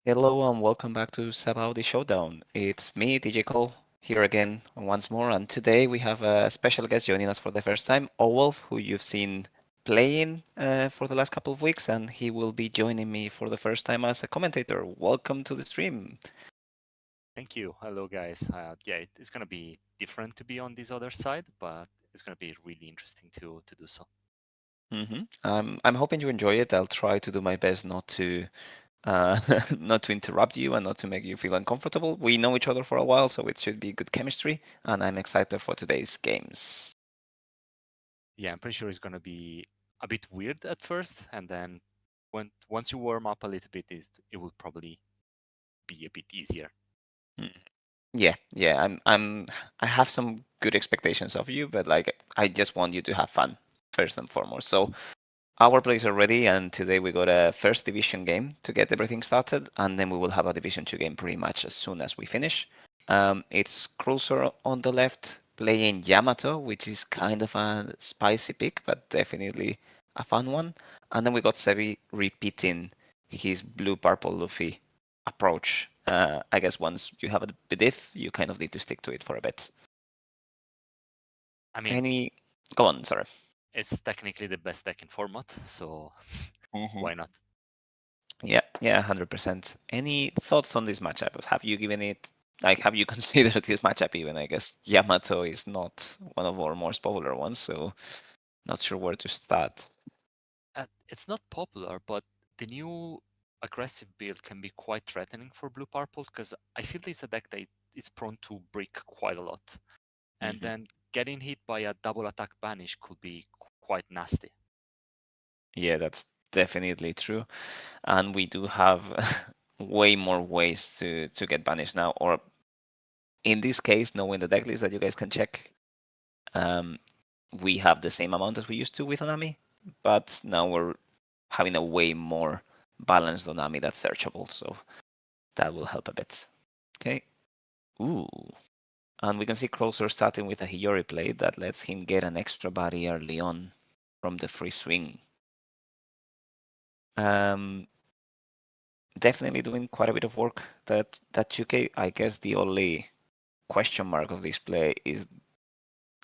Hello and welcome back to Sabaudi Showdown. It's me, DJ Cole, here again once more, and today we have a special guest joining us for the first time, Owolf, who you've seen playing for the last couple of weeks, and he will be joining me for the first time as a commentator. Welcome to the stream. Thank you. Hello, guys. Yeah, it's gonna be different to be on this other side, but it's gonna be really interesting to do so. I'm hoping you enjoy it. I'll try to do my best not to uh, not to interrupt you and not to make you feel uncomfortable. We know each other for a while, so it should be good chemistry, and I'm excited for today's games. Yeah, I'm pretty sure it's gonna be a bit weird at first, and then once you warm up a little bit, it will probably be a bit easier. Yeah. I have some good expectations of you, but like I just want you to have fun first and foremost. So our plays are ready, and today we got a first division game to get everything started, and then we will have a division two game pretty much as soon as we finish. It's Krullzor on the left playing Yamato, which is kind of a spicy pick, but definitely a fun one. And then we got Sebi repeating his blue purple Luffy approach. I guess once you have a belief, you kind of need to stick to it for a bit. I mean, Any? Go on, sorry. it's technically the best deck in format, so Mhm. why not? Yeah, 100%. Any thoughts on this matchup? Have you given it, like, have you considered this matchup even? I guess Yamato is not one of our most popular ones, so not sure where to start. It's not popular, but the new aggressive build can be quite threatening for blue purple because I feel it's a deck that it's prone to break quite a lot. And Mhm. then getting hit by a double attack banish could be quite nasty. Yeah, that's definitely true. And we do have way more ways to get banished now, or in this case, knowing the deck list that you guys can check, um, we have the same amount as we used to with Onami, but now we're having a way more balanced Onami that's searchable, so that will help a bit. Okay. Ooh. And we can see Krullzor starting with a Hiyori play that lets him get an extra body early on from the free swing. Um, Definitely doing quite a bit of work. That 2K, I guess the only question mark of this play is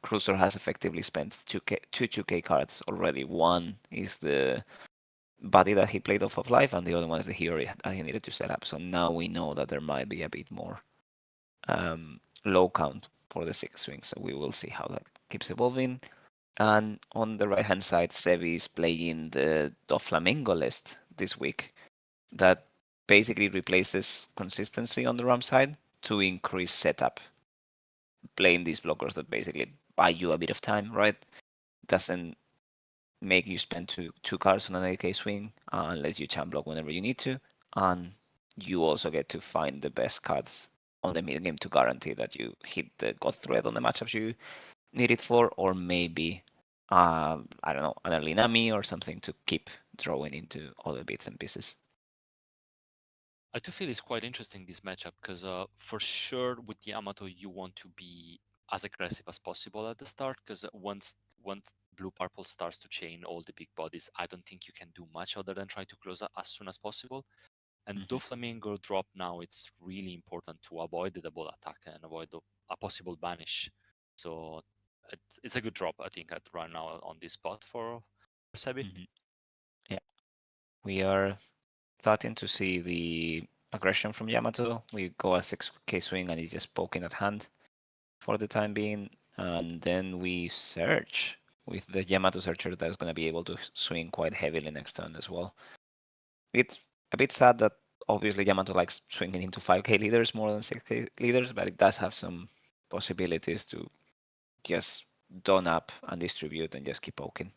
Krullzor has effectively spent 2K cards already. One is the body that he played off of life, and the other one is the Hiyori that he needed to set up. So now we know that there might be a bit more low count for the sixth swing. So we will see how that keeps evolving. And on the right hand side, Sebi is playing the Doflamingo list this week that basically replaces consistency on the RAM side to increase setup. Playing these blockers that basically buy you a bit of time, right? Doesn't make you spend two cards on an 8k swing unless you champ block whenever you need to. And you also get to find the best cards on the mid game to guarantee that you hit the God Thread on the matchups you need it for, or maybe I don't know, an early Nami or something to keep drawing into other bits and pieces. I do feel it's quite interesting this matchup because for sure with Yamato you want to be as aggressive as possible at the start because once blue purple starts to chain all the big bodies, I don't think you can do much other than try to close as soon as possible. And Mm-hmm. Doflamingo drop now, it's really important to avoid the double attack and avoid a possible banish. So it's a good drop, I think, at right now on this spot for Sebi. Mm-hmm. Yeah, we are starting to see the aggression from Yamato. We go a 6k swing and he's just poking at hand for the time being, and then we search with the Yamato Searcher that's going to be able to swing quite heavily next turn as well. It's a bit sad that obviously Yamato likes swinging into 5k leaders more than 6k leaders, but it does have some possibilities to just don up and distribute and just keep poking.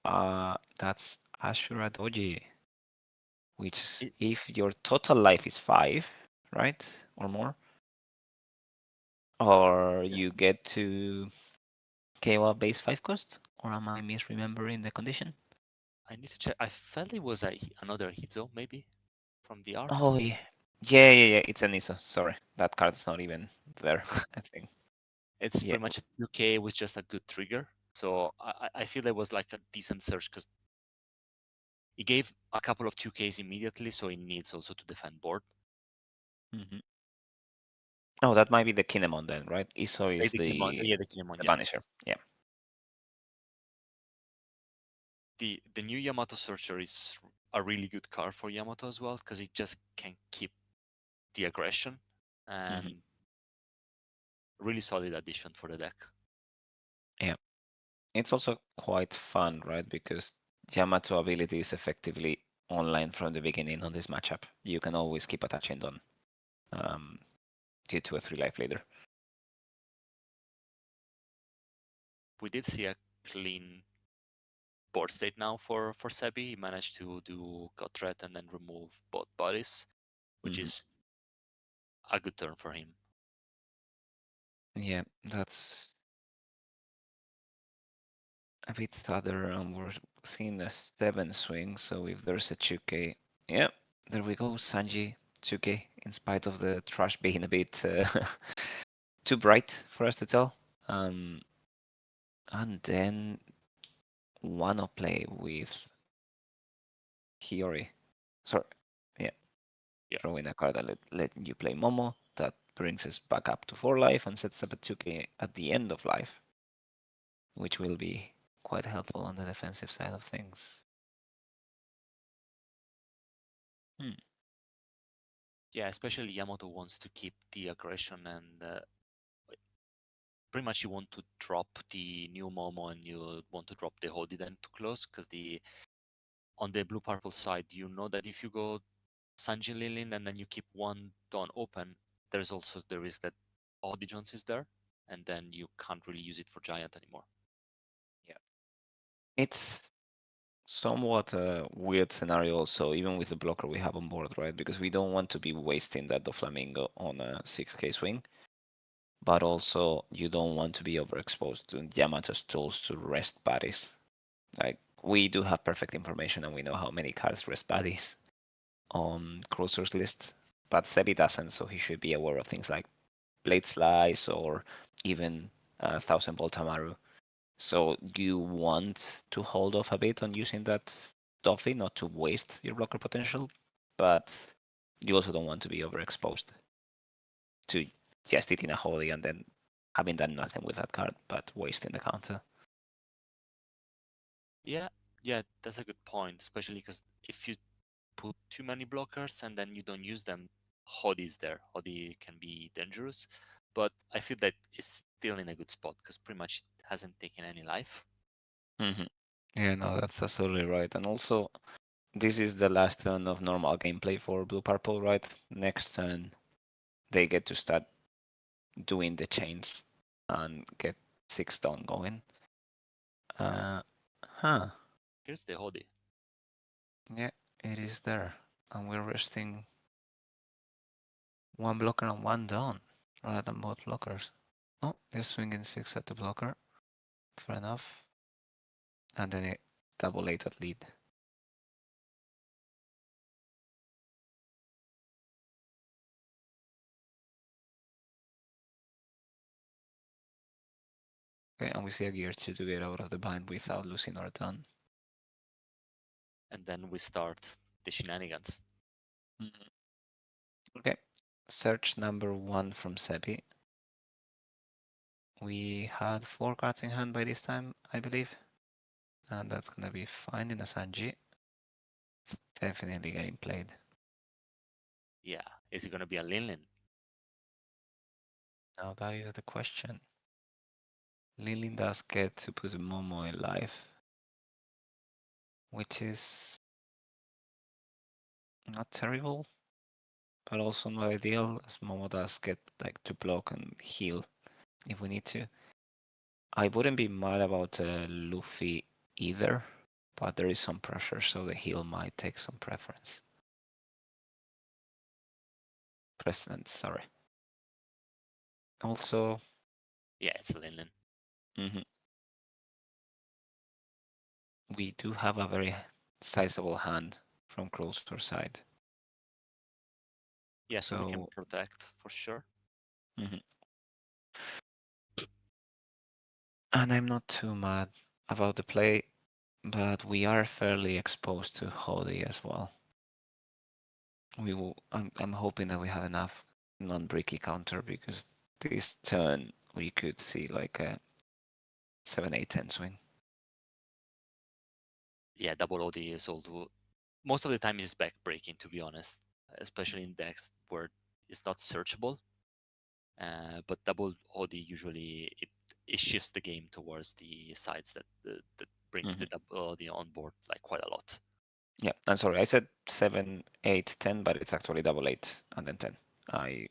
That's Ashura Doji, which is It, if your total life is 5, right? Or more, or yeah, you get to KO base 5 cost, or am I misremembering the condition? I need to check. I felt it was another Hizo, maybe, from the art. Oh yeah. Yeah. It's an ISO. Sorry, that card is not even there. I think. It's Yeah. pretty much a 2K with just a good trigger. So I feel it was like a decent search because He gave a couple of 2Ks immediately, so he needs also to defend board. Hmm. Oh, that might be the Kinemon then, right? Isoi is Yeah, the Kinemon, the yeah. Banisher. Yeah. The new Yamato Searcher is a really good card for Yamato as well because it just can keep the aggression Hmm. and really solid addition for the deck. Yeah. It's also quite fun, right? Because Yamato ability is effectively online from the beginning on this matchup. You can always keep attaching on um, due to a 3 life later. We did see a clean board state now for Sebi. He managed to do God Threat and then remove both bodies, which Hmm. is a good turn for him. Yeah, that's a bit sadder. We're seeing a 7 swing, so if there's a 2K, yeah, there we go, Sanji 2K, in spite of the trash being a bit too bright for us to tell. And then Wano play with Hiyori. Sorry, yeah, Yeah. throwing a card that let you play Momo. That brings us back up to 4 life and sets up a 2K at the end of life, which will be quite helpful on the defensive side of things. Hmm. Yeah, especially Yamato wants to keep the aggression and pretty much you want to drop the new Momo and you want to drop the Hodi then to close because the on the blue purple side you know that if you go Sanji Lilin and then you keep one Dawn open, there's also the risk that Hodi Jones is there and then you can't really use it for Giant anymore. Yeah. It's somewhat a weird scenario also, even with the blocker we have on board, right? Because we don't want to be wasting that Doflamingo on a 6K swing, but also you don't want to be overexposed to Yamato's tools to rest baddies. Like, we do have perfect information and we know how many cards rest baddies on Krullzor's list, but Sebi doesn't, so he should be aware of things like Blade Slice or even 1000 Volt Amaru. So you want to hold off a bit on using that Doffy, not to waste your blocker potential, but you also don't want to be overexposed to just eating a holy and then having done nothing with that card, but wasting the counter. Yeah, yeah, that's a good point, especially because if you put too many blockers and then you don't use them, Hodi is there. Hodi can be dangerous, but I feel that it's still in a good spot because pretty much it hasn't taken any life. Mm-hmm. Yeah, no, that's absolutely right. And also, this is the last turn of normal gameplay for Blue Purple, right? Next turn, they get to start doing the chains and get 6 down going. Uh, huh. Here's the Hodi. Yeah, it is there. And we're resting one blocker and one down rather than both blockers. Oh, they're swinging 6 at the blocker. Fair enough. And then a double 8 at lead. Okay, and we see a gear 2 to get out of the bind without losing our turn. And then we start the shenanigans. Mhm. Okay, search number 1 from Sebi. We had 4 cards in hand by this time, I believe. And that's gonna be finding a Sanji. It's definitely getting played. Yeah, is it gonna be a Linlin? Now that is the question. Lilin does get to put Momo in life, which is not terrible, but also not ideal, as Momo does get like to block and heal if we need to. I wouldn't be mad about Luffy either, but there is some pressure, so the heal might take some preference. Precedence, sorry. Also, Yeah, it's a Linlin. mhm, we do have a very sizable hand from Krullzor side. Yeah, so we can So, protect for sure. mhm. And I'm not too mad about the play. but we are fairly exposed to Hody as well. I'm hoping that we have enough non-bricky counter because this turn we could see like a 7-8-10 swing. Yeah, double OD is also most of the time is backbreaking, to be honest, especially in decks where it's not searchable. But double OD usually it shifts the game towards the sides that brings Hmm. the double OD on board like quite a lot. Yeah, I'm sorry, I said 7-8-10, but it's actually double eight and then 10. I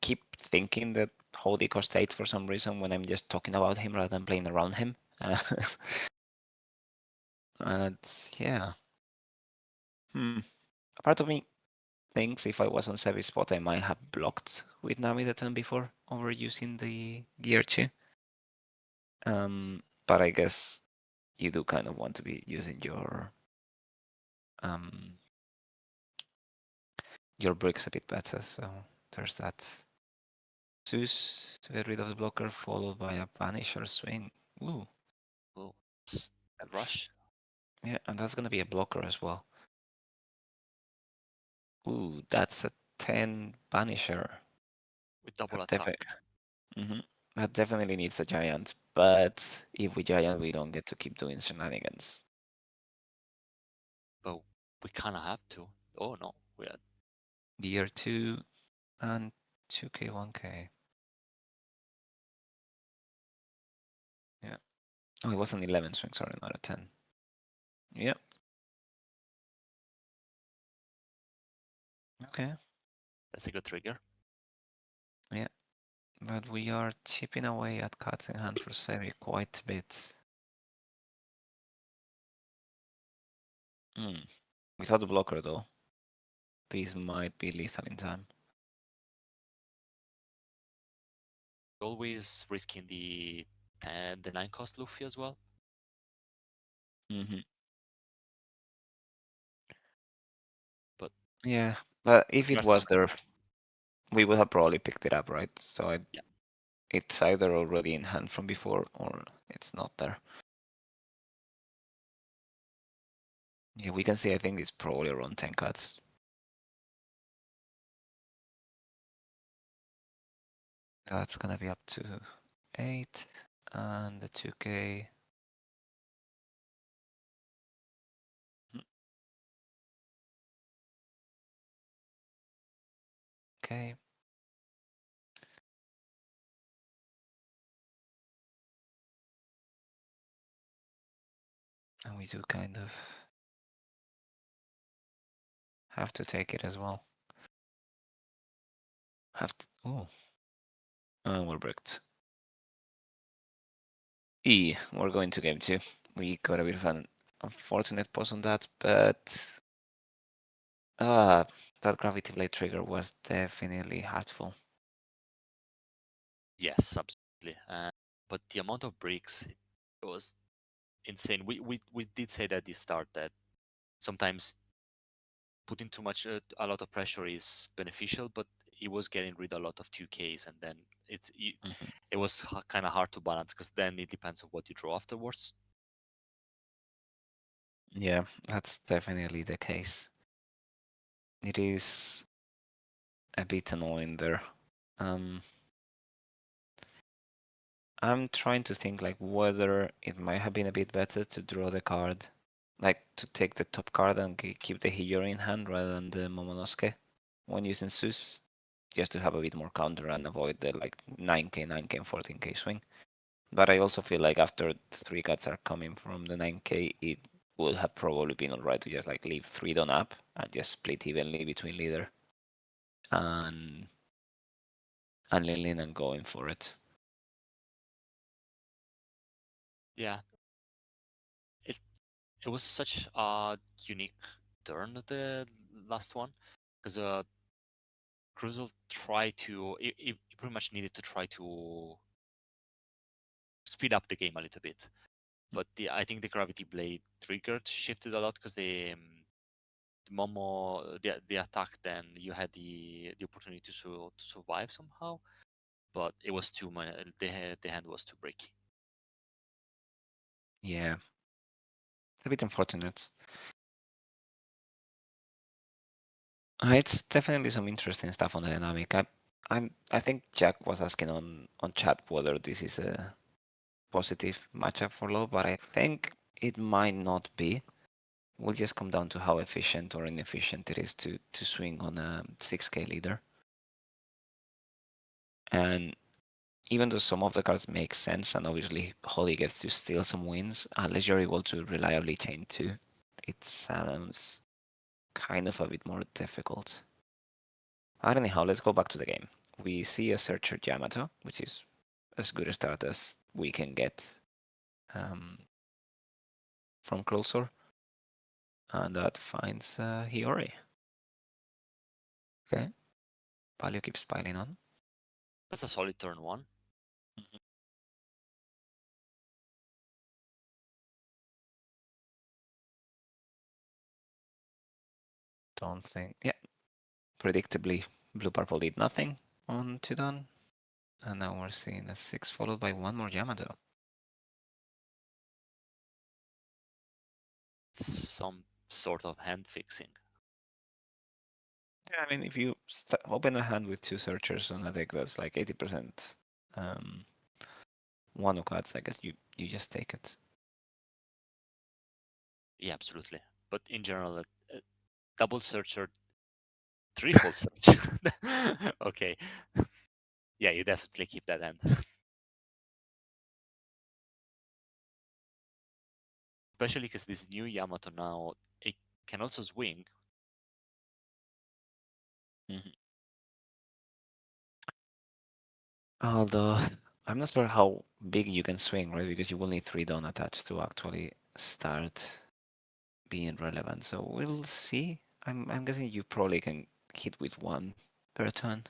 keep thinking that Hody cost 8 for some reason when I'm just talking about him rather than playing around him. And yeah. Hmm. A part of me thinks if I was on Sebi's spot, I might have blocked with Nami the turn before overusing the gear chi. But I guess you do kind of want to be using um your bricks a bit better, so there's that. Zeus to get rid of the blocker, followed by a Punisher swing. Ooh, Oh, that that's rush yeah, and that's gonna be a blocker as well. Ooh, that's a 10 Punisher. with double That attack. definitely, that definitely needs a giant. But if we giant, we don't get to keep doing shenanigans. But we kind of have to. Oh no, we are. Gear 2 and 2k, 1k. Yeah. Oh, it was an 11 swing, sorry, not a 10. Yeah. Okay. That's a good trigger. Yeah. But we are chipping away at cards in hand for Sevi quite a bit. Hmm. Without the blocker, though, these might be lethal in time. Always risking the 9 cost Luffy as well. Hmm. But Yeah. But if we it are still was kind there, of we would have probably picked it up, right? So yeah. it's either already in hand from before or it's not there. Yeah, we can see, I think it's probably around 10 cuts. That's gonna be up to 8. And the 2k. Okay. And we do kind of have to take it as well. Have to. Oh. And we're bricked. We're going to game 2. We got a bit of an unfortunate pause on that, but uh, that gravity blade trigger was definitely hurtful. Yes, absolutely. But the amount of bricks it was insane. We did say that at the start that sometimes putting too much a lot of pressure is beneficial, but he was getting rid of a lot of 2Ks, and then Mhm. it was kind of hard to balance because then it depends on what you draw afterwards. Yeah, that's definitely the case. It is a bit annoying there. Um, I'm trying to think like whether it might have been a bit better to draw the card, like to take the top card and keep the Hiyori in hand rather than the Momonosuke when using Zeus, just to have a bit more counter and avoid the like 9k, 9k, and 14k swing. But I also feel like after the 3 cuts are coming from the 9k, it would have probably been alright to just like leave 3 done up and just split evenly between leader and Lin Lin and going for it. Yeah, it it was such a unique turn the last one because Krullzor tried to it pretty much needed to try to speed up the game a little bit. But I think the gravity blade triggered shifted a lot because the Momo the attack then you had the opportunity to survive somehow, but it was too much. The hand was too breaky. Yeah. It's a bit unfortunate. It's definitely some interesting stuff on the dynamic. I think Jack was asking on chat whether this is a positive matchup for low, but I think it might not be. Will just come down to how efficient or inefficient it is to swing on a 6k leader. And even though some of the cards make sense, and obviously Holly gets to steal some wins, unless you're able to reliably chain two, it sounds kind of a bit more difficult. Anyhow, let's go back to the game. We see a Searcher Yamato, which is as good a start as we can get um, from Krullzor, and that finds Hiyori. Okay, Palio keeps piling on. That's a solid turn one. Mhm. Don't think, yeah, predictably, Blue Purple did nothing on Tudon, and now we're seeing a 6 followed by one more Yamato. Some sort of hand fixing. Yeah, I mean, if you open a hand with two Searchers on a deck that's like 80% one of cards, I guess you just take it. Yeah, absolutely. But in general, a double search or triple search. Okay. Yeah, you definitely keep that hand. Especially because this new Yamato now, it can also swing. Mhm. Although I'm not sure how big you can swing, right? Because you will need 3 down attached to actually start being relevant. So we'll see. I'm guessing you probably can hit with one per turn.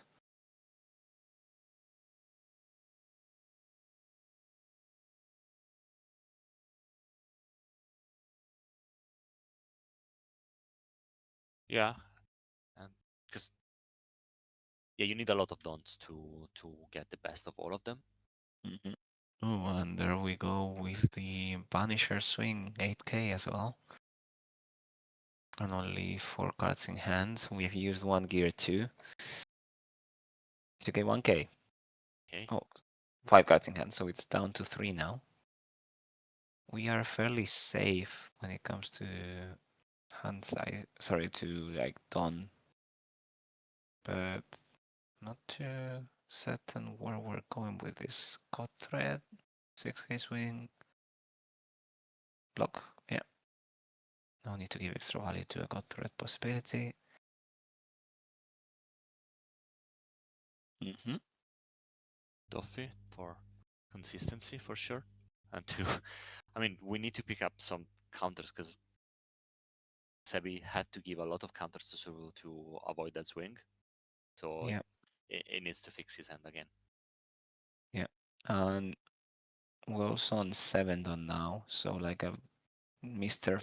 Yeah, and because yeah, you need a lot of dons to get the best of all of them. Mm-hmm. Oh, and there we go with the Vanisher swing, 8k as well. And only 4 cards in hand. We have used one gear too. 2k, 1k. Okay. Oh, 5 cards in hand, so it's down to 3 now. We are fairly safe when it comes to hand size. Sorry, to like Dawn, but not too certain where we're going with this. Cut thread, 6k swing, block. Yeah, no need to give extra value to a cut thread possibility. Mm-hmm. Duffy for consistency for sure. And to, I mean, we need to pick up some counters because Sebi had to give a lot of counters to avoid that swing. So Yeah, it needs to fix his hand again. yeah. And we're also on 7 done now, so like a Mr.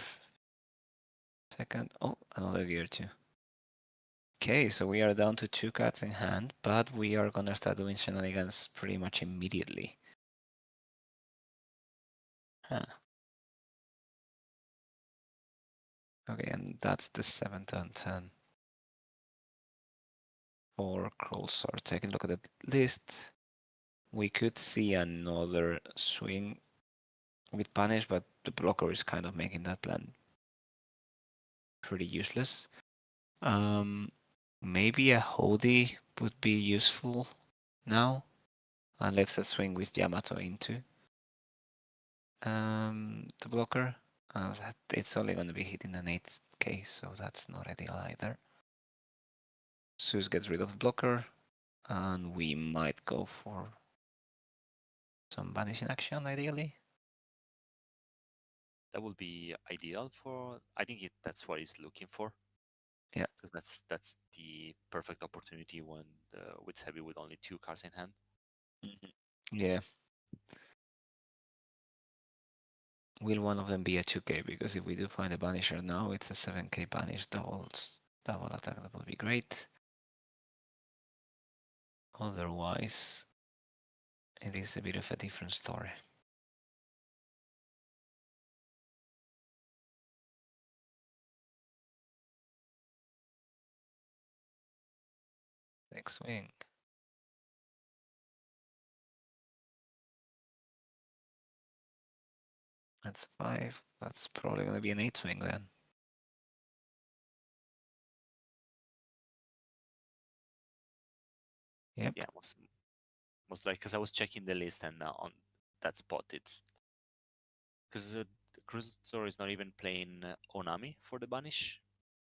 Second. Oh, another gear too. Okay, so we are down to 2 cards in hand, but we are gonna start doing shenanigans pretty much immediately. Huh. Okay, and that's the 7th and 10 for Krullzor. Taking a look at the list, we could see another swing with Punish, but the blocker is kind of making that plan pretty useless. Um, Maybe a Hodi would be useful now, and let's swing with Yamato into the blocker. It's only going to be hitting an 8k, so that's not ideal either. Zeus gets rid of the blocker, and we might go for some banishing action, ideally. That would be ideal for. I think that's what he's looking for. Yeah. Because that's the perfect opportunity when with Heavy with only 2 cards in hand. Mhm. Yeah. Will one of them be a 2k? Because if we do find a banisher now, it's a 7k banish double attack. That would be great. Otherwise, it is a bit of a different story. Next swing. That's 5. That's probably going to be an 8 swing then. Yep. Yeah, most like because I was checking the list and on that spot it's because Krullzor is not even playing Onami for the banish.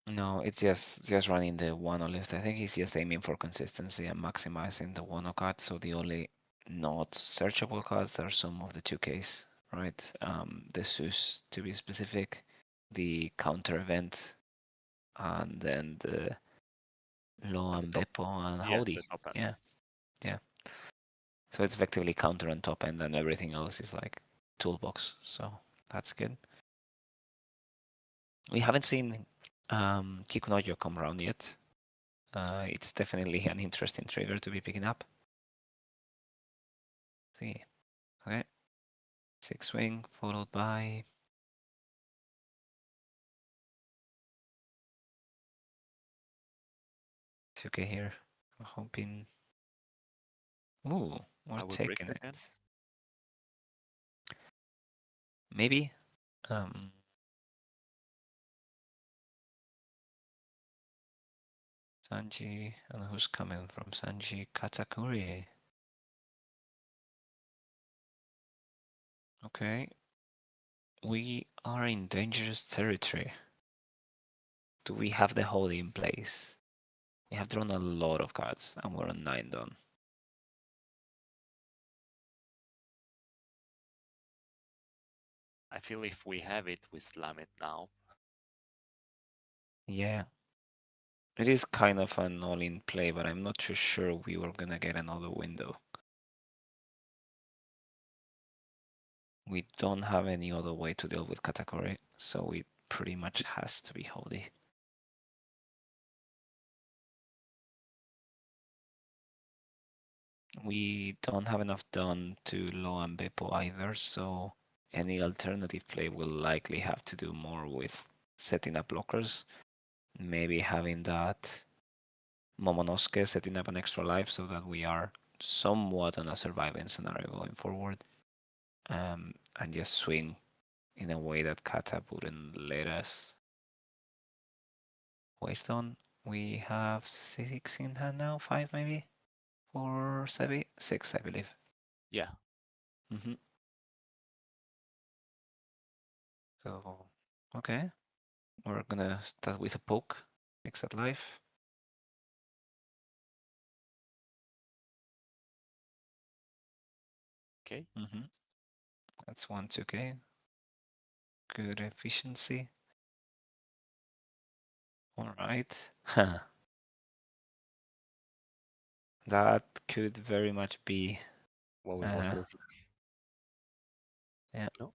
No, it's just running the one list. I think he's just aiming for consistency and maximizing the one card. So the only not searchable cards are some of the 2Ks, right? The Zeus to be specific, the counter event, and then the Lo And the and top, Beppo and yeah, Howdy. the top end. Yeah, yeah. So it's effectively counter and top end, and everything else is like toolbox. So that's good. We haven't seen Kikunojo come around yet. It's definitely an interesting trigger to be picking up. See, okay, 6 swing followed by 2K here. I'm hoping. Ooh, we're I would risk taking again. it. Maybe. Um, Sanji, and who's coming from Sanji? Katakuri. Okay, we are in dangerous territory. Do we have the hold in place? We have drawn a lot of cards, and we're on 9 done. I feel if we have it, we slam it now. Yeah, it is kind of an all-in play, but I'm not too sure we were gonna get another window. We don't have any other way to deal with Katakuri, so it pretty much has to be Holy. We don't have enough done to Lo and Beppo either, so any alternative play will likely have to do more with setting up blockers, maybe having that Momonosuke setting up an extra life so that we are somewhat on a surviving scenario going forward, and just swing in a way that Kata wouldn't let us waste on. We have 6 in hand now, 5 maybe for Sebi, 6 I believe. Yeah. Mm-hmm. So okay, we're gonna start with a poke, makes that life. Okay. Mm-hmm. That's 1 2K. Good efficiency. All right. That could very much be. What we was Uh, looking. yeah. No.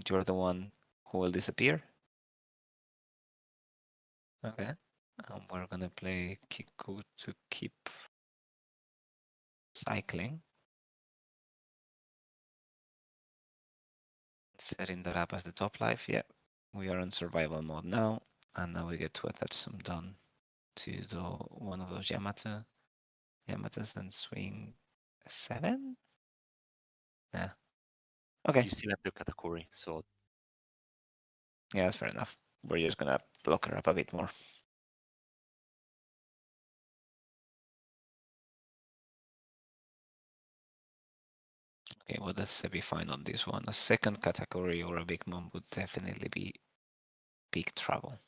You're the one who will disappear. Okay. We're gonna play Kiku to keep cycling, setting that up as the top life. Yeah, we are in survival mode now, and now we get to attach some done to the one of those Yamatas and swing 7. Yeah. Okay. You still have the Katakuri, so Yeah, that's fair enough. We're just gonna block her up a bit more. Okay, what does Sebi find on this one? A second category or a big mom would definitely be big trouble.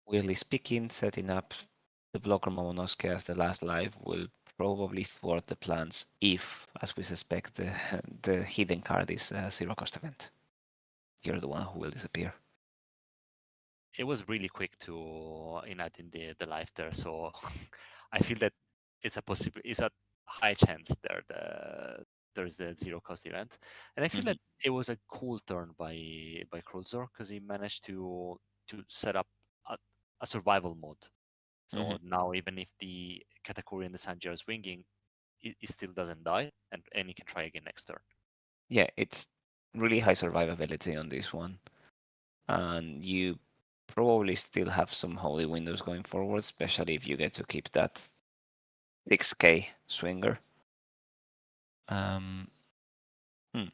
Weirdly speaking, setting up the blocker Momonosuke as the last life will probably thwart the plans if, as we suspect, the hidden card is a zero cost event. You're the one who will disappear. it was really quick to in adding the life there. So I feel that it's a high chance there there's the zero cost event, and I feel Mhm. that it was a cool turn by Krullzor because he managed to set up a survival mode. So Mhm. now even if the Katakuri and the Sanji are swinging, it still doesn't die, and he can try again next turn. Yeah, it's really high survivability on this one. and you probably still have some holy windows going forward, especially if you get to keep that 6k swinger. Um, hmm.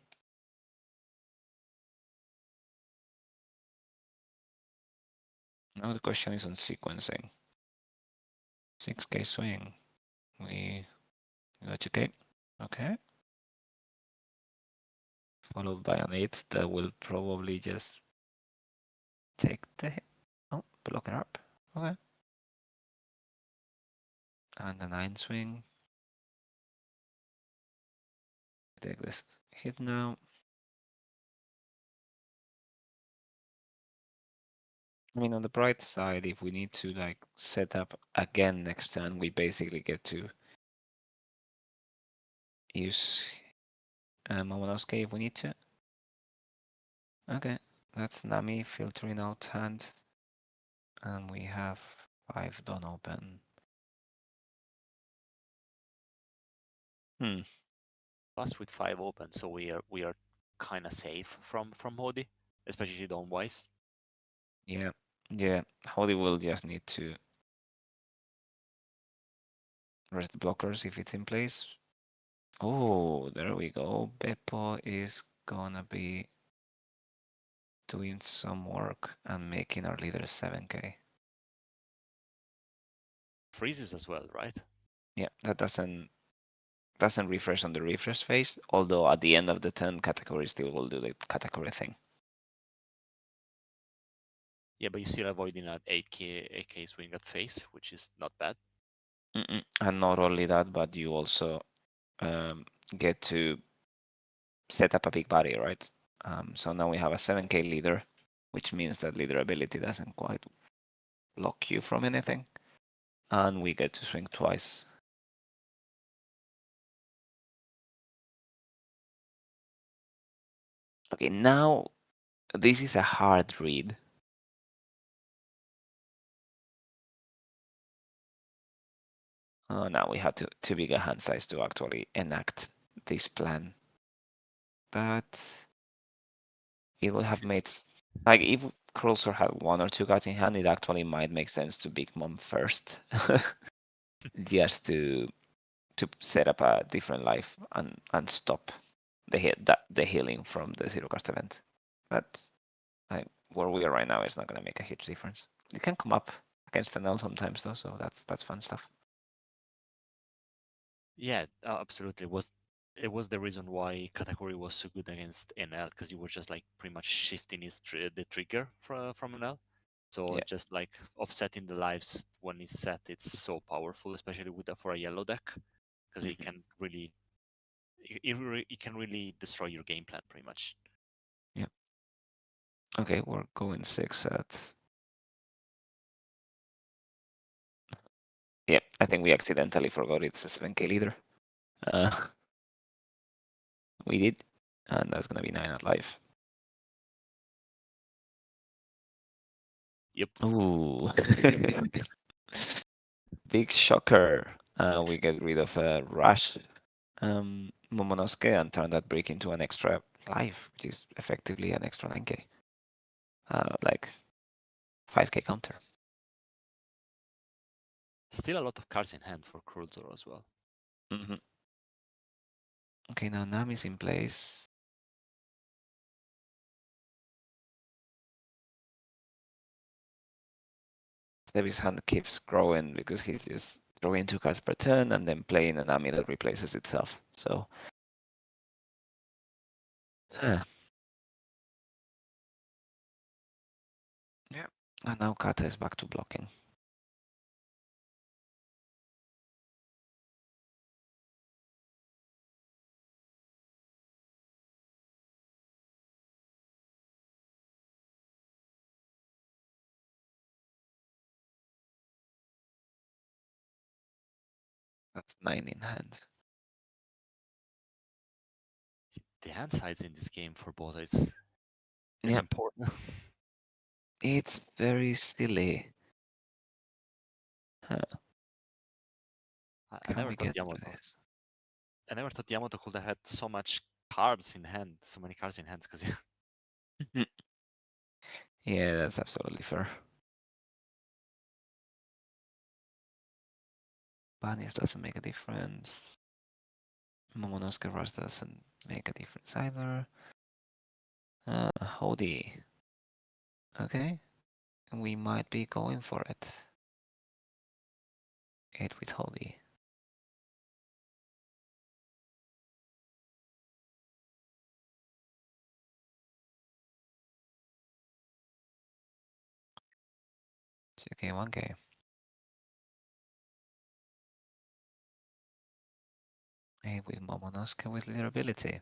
Now the question is on sequencing. 6k swing. We got 2k. Okay. Followed by an 8 that will probably just take the hit. Oh, block it up. Okay. And the 9 swing. Take this hit now. I mean, on the bright side, if we need to like set up again next turn, we basically get to use Momonosuke if we need to. Okay, that's Nami filtering out hand, and we have 5 done open. Hmm. Us with 5 open, so we are kind of safe from Hodi, especially Don Wise. Yeah, yeah. Holly will just need to rest the blockers if it's in place. Oh, there we go. Beppo is gonna be doing some work and making our leader 7k. Freezes as well, right? Yeah, that doesn't refresh on the refresh phase, although at the end of the turn category still will do the category thing. Yeah, but you're still avoiding an 8k swing at face, which is not bad. And not only that, but you also get to set up a big body, right? So now we have a 7k leader, which means that leader ability doesn't quite block you from anything. And we get to swing twice. Okay, now this is a hard read. Now we have too big a hand size to actually enact this plan. But it would have made like if Krullzor had 1 or 2 cards in hand, it actually might make sense to Big Mom first, just to set up a different life and stop the healing from the zero cost event. But like where we are right now is not gonna make a huge difference. It can come up against an L sometimes though, so that's fun stuff. Yeah, absolutely. It was the reason why category was so good against NL, because you were just like pretty much shifting the trigger from NL. So Yeah. just like offsetting the lives when it's set, it's so powerful, especially with for a yellow deck, because it Mhm. can really it can really destroy your game plan pretty much. Yeah. Okay, we're going 6 at. Yeah, I think we accidentally forgot it's a 7k leader. Uh, we did, and that's gonna be 9 at life. Yep. Ooh. Big shocker. We get rid of a rush Momonosuke and turn that brick into an extra life, which is effectively an extra 9k. Like 5k counter. Still a lot of cards in hand for Krullzor as well. Mm-hmm. Okay, now Nami's in place. Sebi's hand keeps growing because he's just drawing 2 cards per turn and then playing an Nami that replaces itself. So, yeah. Yeah. And now Kata is back to blocking. That's 9 in hand. The hand size in this game for both is Yeah, important. it's very silly. I Can never we thought get through Yamato. this? I never thought Yamato could have had so much cards in hand, so many cards in hand. Because Mhm. Yeah, that's absolutely fair. Bunnies doesn't make a difference. Momonosuke Rush doesn't make a difference either. Hody. Okay, we might be going for it. 8 with Hody.2K, 1K. 8 with Momonosuke with leader ability.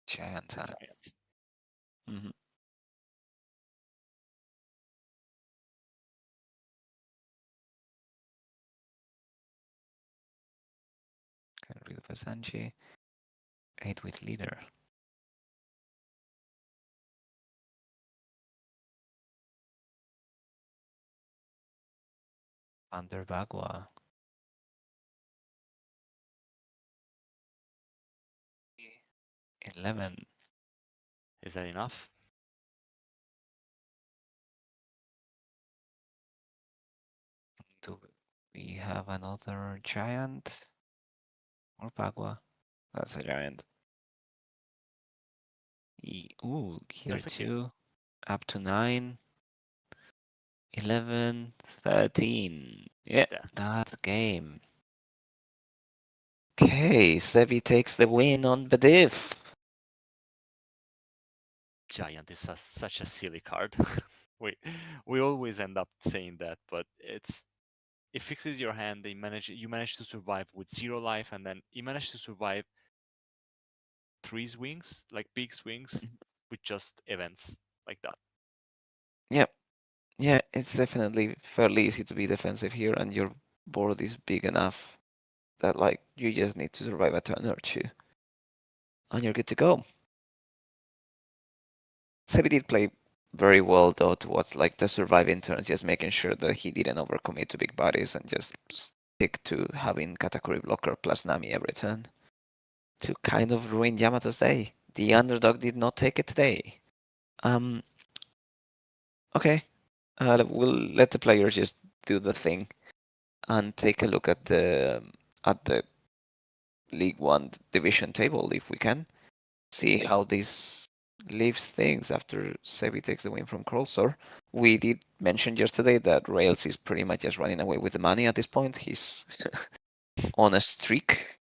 Giant time. Giant. Mm-hmm. Can read the Sanji. 8 with leader. Under Bagua. 11. Is that enough? Do we have another giant? Or Bagua? That's a giant. Ooh, here That's a king. too. Up to 9. 11, 13. Yeah, That that's game. Okay, Sebi takes the win on the diff. giant is such a silly card. we we always end up saying that, but it fixes your hand. You manage to survive with 0 life, and then you manage to survive 3 swings, like big swings, Mhm. with just events like that. Yep. Yeah, it's definitely fairly easy to be defensive here, and your board is big enough that like you just need to survive a turn or two, and you're good to go. Sebi did play very well though towards like the surviving turns, just making sure that he didn't overcommit to big bodies and just stick to having Katakuri blocker plus Nami every turn to kind of ruin Yamato's day. The underdog did not take it today. Um, okay, we'll let the players just do the thing and take a look at the League One division table if we can. See how this leaves things after Sebi takes the win from Krullzor. We did mention yesterday that Rails is pretty much just running away with the money at this point. He's on a streak.